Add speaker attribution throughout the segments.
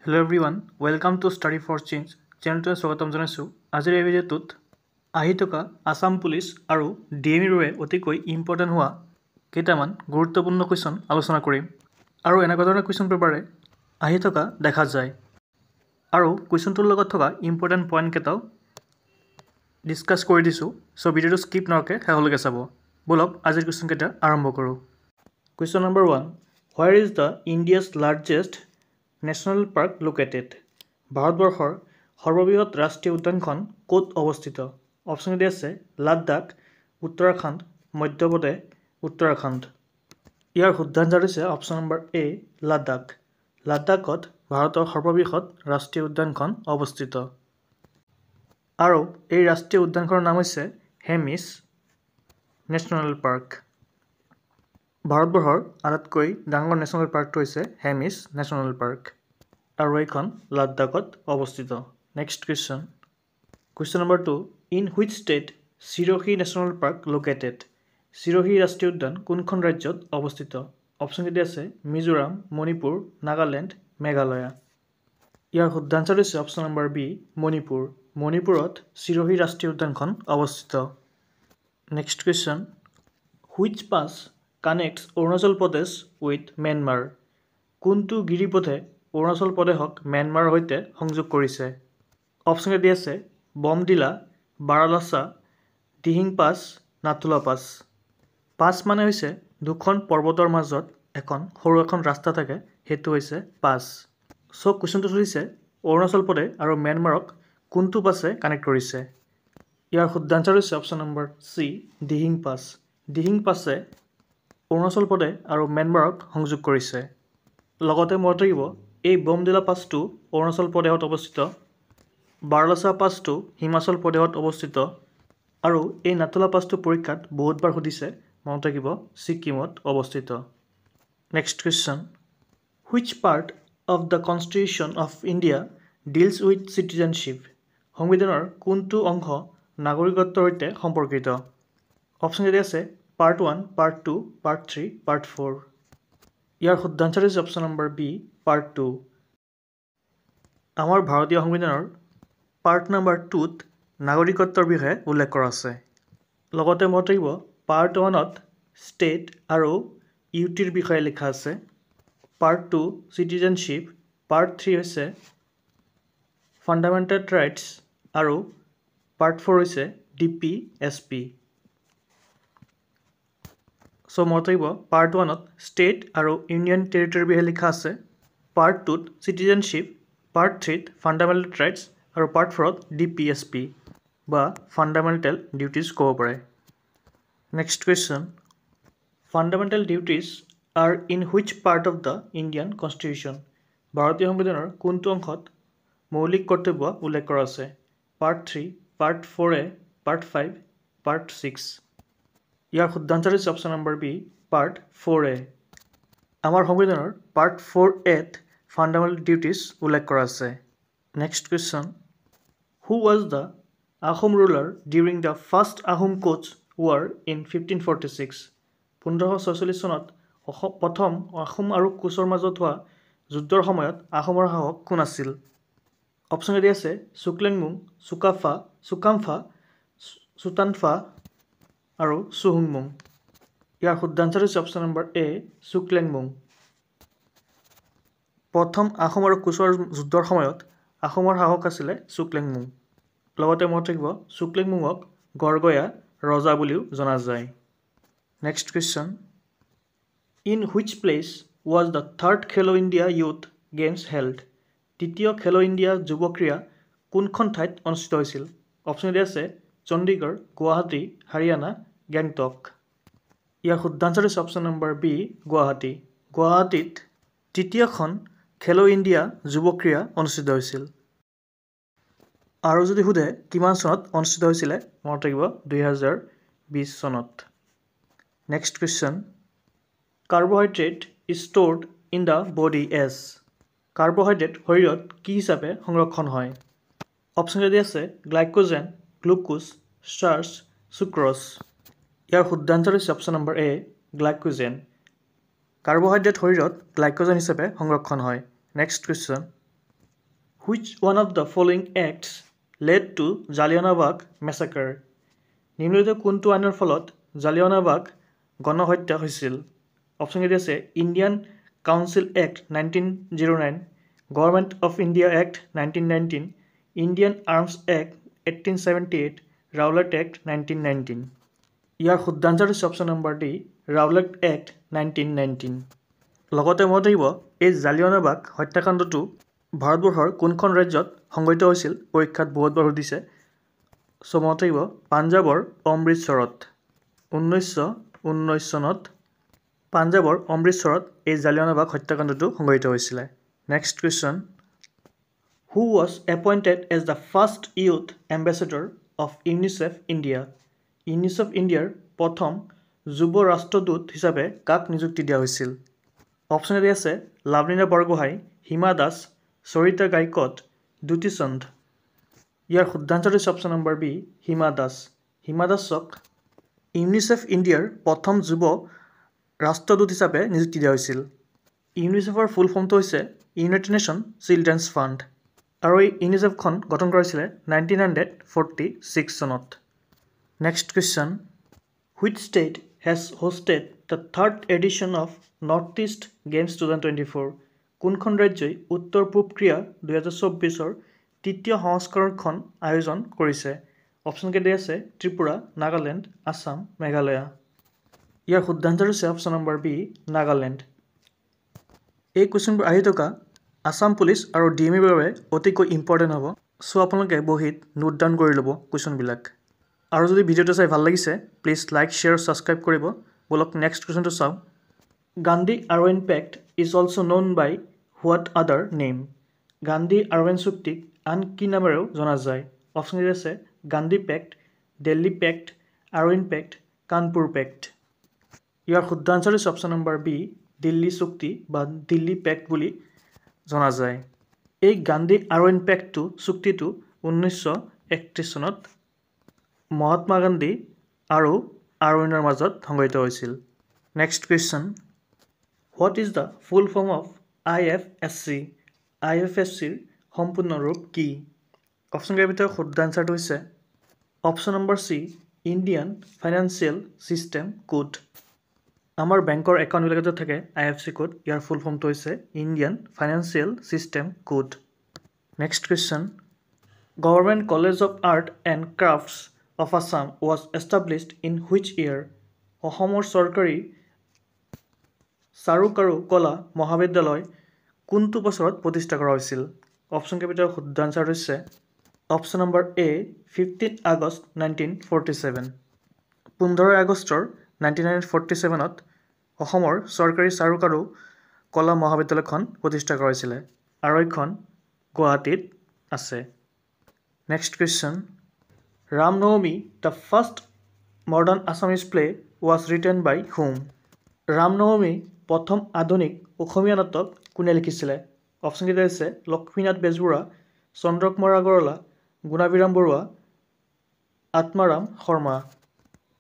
Speaker 1: Hello everyone, welcome to Study for Change. চেনেলটোৱে স্বাগতম জনাইছোঁ। আজিৰ এই ভিডিঅ'টোত আহি থকা আসাম পুলিচ আৰু ডিএমইৰ বাবে অতিকৈ ইম্পৰ্টেণ্ট হোৱা কেইটামান গুৰুত্বপূৰ্ণ কুৱেশ্যন আলোচনা কৰিম। আৰু এনেকুৱা ধৰণৰ কুৱেশ্যন পেপাৰে আহি থকা দেখা যায়। আৰু কুৱেশ্যনটোৰ লগত থকা ইম্পৰ্টেণ্ট পইণ্ট কেইটাও ডিছকাছ কৰি দিছোঁ। চ' ভিডিঅ'টো স্কিপ নকৰাকৈ শেষলৈকে চাব। বলক আজিৰ কুৱেশ্যন কেইটা আৰম্ভ কৰোঁ। Question number 1, where is the India's largest national park located? ভাৰতবৰ্ষৰ সৰ্ববৃহৎ ৰাষ্ট্ৰীয় উদ্যানখন ক'ত অৱস্থিত? অপশ্যন এ আছে লাডাখ, উত্তৰাখণ্ড, মধ্যপ্ৰদেশ, উত্তৰাখণ্ড। ইয়াৰ শুদ্ধাঞ্চৰ হৈছে অপশ্যন নম্বৰ এ লাডাখ। লাডাখত ভাৰতৰ সৰ্ববৃহৎ ৰাষ্ট্ৰীয় উদ্যানখন অৱস্থিত। আৰু এই ৰাষ্ট্ৰীয় উদ্যানখনৰ নাম হৈছে হেমিছ নেশ্যনেল পাৰ্ক। ভাৰতবৰ্ষৰ আটাইতকৈ ডাঙৰ নেশ্যনেল পাৰ্কটো হৈছে হেমিছ নেশ্যনেল পাৰ্ক। আৰু এইখন লাডাখত অৱস্থিত। Next question. Question number 2, in which state Sirohi national park located? Sirohi ৰাষ্ট্ৰীয় উদ্যান কোনখন ৰাজ্যত অৱস্থিত? অপশ্যন কেইটা আছে মিজোৰাম, মণিপুৰ, নাগালেণ্ড, মেঘালয়া। ইয়াৰ শুদ্ধাঞ্চৰ হৈছে অপশ্যন নম্বৰ বি মণিপুৰ। মণিপুৰত চিৰহী ৰাষ্ট্ৰীয় উদ্যানখন অৱস্থিত। Next question. Which pass কানেক্টছ Arunachal Pradesh with Myanmar? কোনটো গিৰিপথে অৰুণাচল প্ৰদেশক ম্যানমাৰৰ সৈতে সংযোগ কৰিছে? অপশ্যন এ আছে বমডিলা, বাৰালাছা, দিহিং পাছ, নাথুলা পাছ। পাছ মানে হৈছে দুখন পৰ্বতৰ মাজত সৰু এখন ৰাস্তা থাকে, সেইটো হৈছে পাছ। চ' কুৱেশ্যনটো সুধিছে অৰুণাচল প্ৰদেশ আৰু ম্যানমাৰক কোনটো পাছে কানেক্ট কৰিছে? ইয়াৰ শুদ্ধাঞ্চৰ হৈছে অপশ্যন নম্বৰ চি দিহিং পাছ। দিহিং পাছে অৰুণাচল প্ৰদেশ আৰু ম্যানমাৰক সংযোগ কৰিছে। লগতে মনত ৰাখিব এই বমডিলা পাছটো অৰুণাচল প্ৰদেশত অৱস্থিত, বাৰালাছা পাছটো হিমাচল প্ৰদেশত অৱস্থিত, আৰু এই নাথুলা পাছটো পৰীক্ষাত বহুতবাৰ সুধিছে, মনত ৰাখিব ছিকিমত অৱস্থিত। Next question. Which part of the constitution of India deals with citizenship? সংবিধানৰ কোনটো অংশ নাগৰিকত্বৰ সৈতে সম্পৰ্কিত? অপশ্যন কেইটা আছে পাৰ্ট 1, পাৰ্ট 2, পাৰ্ট 3, পাৰ্ট 4। ইয়াৰ শুদ্ধাঞ্চৰ হৈছে অপশ্যন নম্বৰ বি পাৰ্ট 2। আমাৰ ভাৰতীয় সংবিধানৰ পাৰ্ট নম্বৰ 2ত নাগৰিকত্বৰ বিষয়ে উল্লেখ কৰা আছে। লগতে মনত ৰাখিব পাৰ্ট 1ত ষ্টেট আৰু ইউটিৰ বিষয়ে লিখা আছে, পাৰ্ট 2 চিটিজেনশ্বিপ, পাৰ্ট 3 হৈছে ফাণ্ডামেণ্টেল ৰাইটছ, আৰু পাৰ্ট 4 হৈছে DPSP। চ' মনত ৰাখিব পাৰ্ট 1ত ষ্টেট আৰু ইউনিয়ন টেৰিটৰীৰ বিষয়ে লিখা আছে, পাৰ্ট 2ত চিটিজেনশ্বিপ, পাৰ্ট 3ত ফাণ্ডামেণ্টেল ৰাইটছ, আৰু পাৰ্ট 4ত DPSP বা ফাণ্ডামেণ্টেল ডিউটিজ ক'ব পাৰে। Next question. Fundamental duties are in which part of the Indian constitution? ভাৰতীয় সংবিধানৰ কোনটো অংশত মৌলিক কৰ্তব্য উল্লেখ কৰা আছে? Part 3, part 4A, part 5, part 6। ইয়াৰ শুদ্ধাঞ্চৰ হৈছে option number B part 4A। আমাৰ সংবিধানৰ পাৰ্ট 4Aত ফাণ্ডামেণ্টেল ডিউটিজ উল্লেখ কৰা আছে। Next question. Who was the Ahom ruler during the first Ahom Koch war in 1546? 1546 চনত প্ৰথম আহোম আৰু কোচৰ মাজত হোৱা যুদ্ধৰ সময়ত আহোমৰ শাসক কোন আছিল? অপশ্যন কেইটা আছে চুক্লেংমুং, চুকাম্ফা, চুটানফা, আৰু চুহুংমুং। ইয়াৰ শুদ্ধাঞ্চৰ হৈছে অপশ্যন নম্বৰ এ চুক্লেংমুং। প্ৰথম আহোম আৰু কোচৰ যুদ্ধৰ সময়ত আহোমৰ শাসক আছিলে চুক্লেংমুং। লগতে মনত ৰাখিব চুক্লেংমুঙক গড়গয়া ৰজা বুলিও জনা যায়। Next question. In which place was the third খেলো ইণ্ডিয়া ইউথ গেমছ হেল্ড? তৃতীয় খেলো ইণ্ডিয়া যুৱ ক্ৰীড়া কোনখন ঠাইত অনুষ্ঠিত হৈছিল? অপশ্যন কেইটা আছে চণ্ডীগড়, গুৱাহাটী, হাৰিয়ানা, গেংটক। ইয়াৰ শুদ্ধাঞ্চৰ হৈছে অপশ্যন নম্বৰ বি গুৱাহাটী। গুৱাহাটীত তৃতীয়খন খেলো ইণ্ডিয়া যুৱ ক্ৰীড়া অনুষ্ঠিত হৈছিল। আৰু যদি সোধে কিমান চনত অনুষ্ঠিত হৈছিলে, মনত ৰাখিব 2020 চনত। Next question. Carbohydrate is stored in the body as? Carbohydrate শৰীৰত কি হিচাপে সংৰক্ষণ হয়? অপশ্যন কেইটা আছে গ্লাইক'জেন, গ্লুক'জ, ষ্টাৰ্চ, চুক্ৰ'জ। ইয়াৰ শুদ্ধাঞ্চৰ হৈছে option number A glycogen. Carbohydrate শৰীৰত গ্লাইক'জেন হিচাপে সংৰক্ষণ হয়। Next question. Which one of the following acts led to Jallianwala massacre? নিম্নলিখিত কোনটো আইনৰ ফলত জালিয়ানৱালা গণহত্যা হৈছিল? অপশ্যন কেইটা আছে Indian council act 1909, government of India act 1919, Indian arms act 1878, Rowlatt act 1919। ইয়াৰ শুদ্ধ আনচাৰ হৈছে option number D, Rowlatt act 1919। লগতে মনত ৰাখিব এই জালিয়ানৱালা হত্যাকাণ্ডটো ভাৰতবৰ্ষৰ কোনখন ৰাজ্যত সংঘটিত হৈছিল? পৰীক্ষাত বহুতবাৰ সুধিছে। চ' মনত ৰাখিব পাঞ্জাৱৰ অমৃতসৰত 1919 চনত পাঞ্জাৱৰ অমৃতসৰত এই জালিয়ানৱালা হত্যাকাণ্ডটো সংঘটিত হৈছিলে। Next question, who was appointed as the first youth ambassador of UNICEF India? UNICEF ইণ্ডিয়াৰ প্ৰথম যুৱ ৰাষ্ট্ৰদূত হিচাপে কাক নিযুক্তি দিয়া হৈছিল? অপশ্যন এ আছে লাভলীনা বৰগোহাঁই, হিমা দাস, সৰিতা গাইকট, দ্যুতি চন্দ। ইয়াৰ শুদ্ধ আনচাৰ হৈছে option number B, Hima Das. Hima দাসক ইউনিচেফ ইণ্ডিয়াৰ প্ৰথম যুৱ ৰাষ্ট্ৰদূত হিচাপে নিযুক্তি দিয়া হৈছিল। ইউনিচেফৰ ফুল ফৰ্মটো হৈছে ইউনাইটেড নেশ্যন চিলড্ৰেনছ ফাণ্ড আৰু এই ইউনিচেফখন গঠন কৰা হৈছিলে 1946 চনত। Next question, which state has hosted the third edition of north east games 2024? কোনখন ৰাজ্যই উত্তৰ পূব ক্ৰীড়া 2024ৰ তৃতীয় সংস্কৰণখন আয়োজন কৰিছে? অপশ্যন কেইটা আছে ত্ৰিপুৰা, নাগালেণ্ড, আছাম, মেঘালয়া। ইয়াৰ শুদ্ধ আনচাৰ হৈছে অপশ্যন নম্বৰ বি, নাগালেণ্ড। এই কুৱেশ্যনবোৰ আহি থকা আছাম পুলিচ আৰু DMEৰ বাবে অতিকৈ ইম্পৰ্টেণ্ট হ'ব। চ' আপোনালোকে বহীত নোট ডাউন কৰি ল'ব কুৱেশ্যনবিলাক। আৰু যদি ভিডিঅ'টো চাই ভাল লাগিছে প্লিজ লাইক, শ্বেয়াৰ, ছাবস্ক্ৰাইব কৰিব। ব'লক নেক্সট কুৱেশ্যনটো চাওঁ। Gandhi Irwin pact is also' known by what other name? Gandhi Irwin চুক্তিক আন কি নামেৰেও জনা যায়? অপশ্যন কেইটা আছে গান্ধী পেক্ট, দিল্লী পেক্ট, আৰৱেইন পেক্ট, কানপুৰ পেক্ট। ইয়াৰ শুদ্ধ আনচাৰ হৈছে অপশ্যন নম্বৰ বি, দিল্লী চুক্তি বা দিল্লী পেক্ট বুলি জনা যায়। এই গান্ধী আৰৱেইন পেক্টটো চুক্তিটো 1931 চনত মহাত্মা গান্ধী আৰু আৰৱেইনৰ মাজত সংঘটিত হৈছিল। Next question, what is the full form of IFSC? IFSCৰ সম্পূৰ্ণ ৰূপ কি? অপশ্যন কেইটাৰ ভিতৰত শুদ্ধ আনচাৰটো হৈছে option number C, Indian financial system code. আমাৰ বেংকৰ একাউণ্টবিলাকত থাকে IFSC কোড, ইয়াৰ ফুল ফৰ্মটো হৈছে Indian financial system code. Next question, government college of art and crafts of Assam was established in which year? অসমৰ চৰকাৰী চাৰুকাৰু কলা মহাবিদ্যালয় কোনটো বছৰত প্ৰতিষ্ঠা কৰা হৈছিল? অপশ্যন কেইটাৰ ভিতৰত শুদ্ধ আনচাৰ হৈছে অপশ্যন নম্বৰ এ, 15 আগষ্ট 1947। 15 আগষ্টৰ 1947ত অসমৰ চৰকাৰী চাৰুকাৰু কলা মহাবিদ্যালয়খন প্ৰতিষ্ঠা কৰা হৈছিলে আৰু এইখন গুৱাহাটীত আছে। Next question, Ramnavami the first modern Assamese play was written by whom? Ramnavami প্ৰথম আধুনিক অসমীয়া নাটক কোনে লিখিছিলে? অপশ্যন কেইটা আছে লক্ষ্মীনাথ বেজবৰুৱা, চন্দ্ৰকুমাৰ আগৰৱালা, গুণাভিৰাম বৰুৱা, আত্মাৰাম শৰ্মা।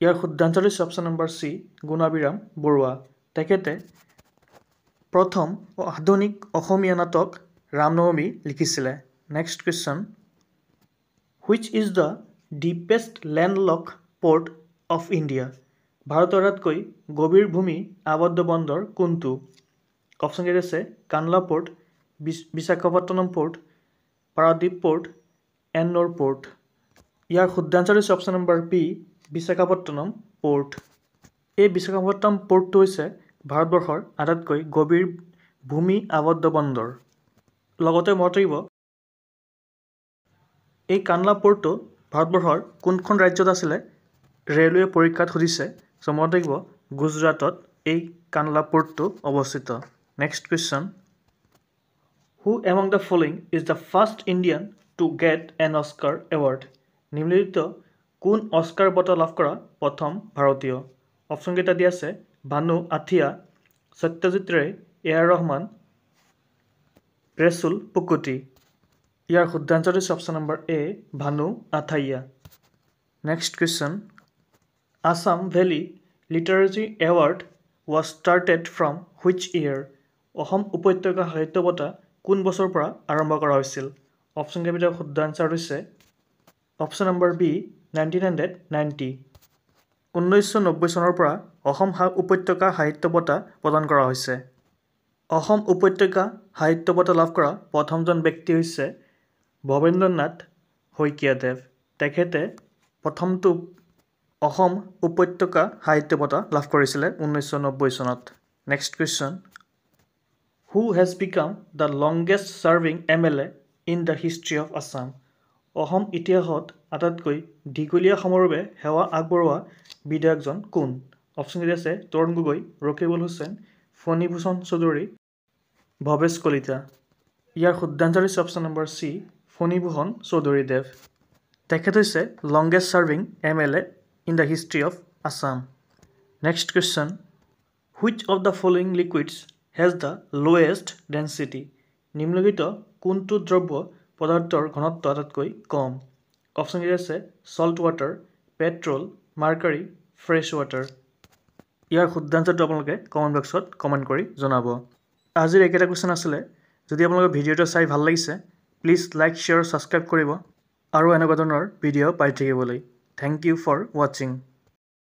Speaker 1: ইয়াৰ শুদ্ধ আনচাৰ হৈছে option number C, Gunabhiram Barua. তেখেতে প্ৰথম আধুনিক অসমীয়া নাটক ৰামনৱমী লিখিছিলে। Next question, which is the deepest landlocked port of India? ভাৰতৰ আটাইতকৈ গভীৰ ভূমি আবদ্ধ বন্দৰ কোনটো? অপশ্যন কেইটা আছে Kandla port, Visakhapatnam port, Paradip port, Ennore port. ইয়াৰ শুদ্ধ আনচাৰ হৈছে option number B, Visakhapatnam port. এই বিশাখাপট্টনম পৰ্টটো হৈছে ভাৰতবৰ্ষৰ আটাইতকৈ গভীৰ ভূমি আবদ্ধ বন্দৰ। লগতে মনত ৰাখিব এই কানলা পৰ্টটো ভাৰতবৰ্ষৰ কোনখন ৰাজ্যত আছিলে? ৰেলৱে পৰীক্ষাত সুধিছে। চ' মনত ৰাখিব গুজৰাটত এই কানলা পৰ্টটো অৱস্থিত। Next question, who among the following is the first Indian to get N Oscar award? নিম্নলিখিত কোন অস্কাৰ বঁটা লাভ কৰা প্ৰথম ভাৰতীয়? অপশ্যন কেইটা দিয়া আছে ভানু আথিয়া, সত্যজিৎ ৰে, এ.আৰ. ৰহমান, ৰেচুল পুকুটি। ইয়াৰ শুদ্ধ আনচাৰ হৈছে option number A, Bhanu Athaiya. Next question, Assam valley literary award was started from which year? Assam উপত্যকা সাহিত্য বঁটা কোন বছৰৰ পৰা আৰম্ভ কৰা হৈছিল? অপশ্যন কেইটাৰ শুদ্ধ আনচাৰ হৈছে অপশ্যন নম্বৰ বি 1990 1990 চনৰ পৰা অসম উপত্যকা সাহিত্য বঁটা প্ৰদান কৰা হৈছে অসম উপত্যকা সাহিত্য বঁটা লাভ কৰা প্ৰথমজন ব্যক্তি হৈছে ভৱেন্দ্ৰনাথ শইকীয়াদেৱ তেখেতে প্ৰথমটো অসম উপত্যকা সাহিত্য বঁটা লাভ কৰিছিলে 1990 চনত next question who has became the longest serving MLA in the history of Assam Assam ইতিহাসত আটাইতকৈ দীঘলীয়া সময়ৰ বাবে সেৱা আগবঢ়োৱা বিধায়কজন কোন অপশ্যন কেইটা আছে তৰুণ গগৈ ৰকিবুল হুছেইন ফণীভূষণ চৌধুৰী ভৱেশ কলিতা ইয়াৰ শুদ্ধ আনচাৰ হৈছে অপশ্যন নম্বৰ চি ফণীভূষণ চৌধুৰীদেৱ তেখেত হৈছে longest serving MLA in the history of Assam. Next question. Which of the following liquids has the lowest density? নিম্নলিখিত কোনটো দ্ৰব্য পদাৰ্থৰ ঘনত্ব আটাইতকৈ কম অপশ্যন কেইটা আছে salt water petrol mercury fresh water ইয়াৰ শুদ্ধ আনচাৰটো আপোনালোকে কমেণ্ট বক্সত কমেণ্ট কৰি জনাব আজিৰ একেটা কুৱেশ্যন আছিলে যদি আপোনালোকে ভিডিঅ'টো চাই ভাল লাগিছে প্লিজ লাইক শ্বেয়াৰ ছাবস্ক্ৰাইব কৰিব আৰু এনেকুৱা ধৰণৰ ভিডিঅ' পাই থাকিবলৈ Thank you for watching.